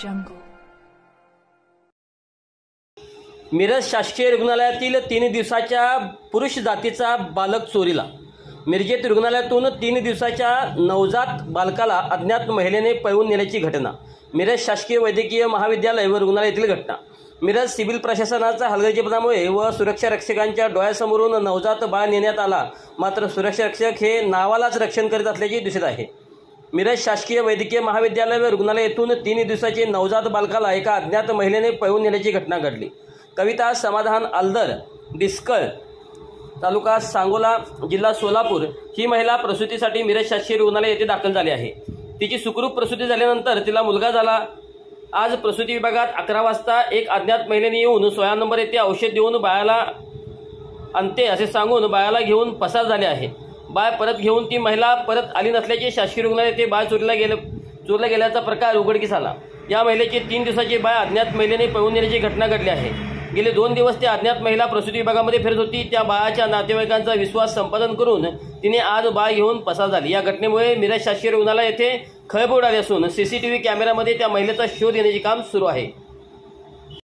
jungle. Miraj शासकीय रुग्णालयातील 3 दिवसाच्या पुरुष जातीचा बालक चोरीला. मिरजेत रुग्णालयातून 3 दिवसाच्या नवजात बालकाला अज्ञात महिलेने पळवून नेल्याची घटना. मिरज शासकीय वैद्यकीय महाविद्यालय व रुग्णालयातील घटना. मिरज सिव्हिल प्रशासनाचा हलगर्जीपणामुळे व सुरक्षा रक्षकांच्या डोळ्यासमोरून नवजात बाळ नेण्यात आला. मात्र सुरक्षा रक्षक हे नावालाच रक्षण करीत असल्याचे दिसत आहे. मिरज शासकीय वैद्यकीय महाविद्यालय व रुग्णालयातून 3 दिवसाचे नवजात बालकाला एका अज्ञात महिलेने पळवून नेल्याची घटना घडली. कविता समाधान आलदर, डिस्कळ, तालुका सांगोला, जिल्हा सोलापूर ही महिला प्रसूतीसाठी मिरज शासकीय रुग्णालय येथे दाखल झाली आहे. तिची सुखरूप प्रसूती झाल्यानंतर तिला मुलगा झाला. आज प्रसूती विभागात 11 वाजता एक अज्ञात महिलेने येऊन 16 नंबर येथे औषध देऊन बाळाला आणते असे सांगून बाळाला घेऊन पसार झाले आहे. बाळ परत घेऊन ती महिला परत आली नसल्याचे शासकीय रुग्णालय येथे बाळ चोरला गेल्याचा प्रकार उघडकीस आला. या महिलेचे 3 दिवसाचे बाळ अज्ञात महिलेने पळवून नेण्याची घटना घडली आहे. गेले 2 दिवस ते अज्ञात महिला प्रसूती विभागामध्ये फिरत होती. त्या बाळाच्या नातेवाईकांचा विश्वास संपादन करून तिने आज बाळ घेऊन पसार झाली. या घटनेमुळे मिरज शासकीय रुग्णालय येथे खळबळ उडाली असून CCTV कॅमेऱ्यामध्ये त्या महिलेचा शोध घेण्याचे काम सुरू आहे.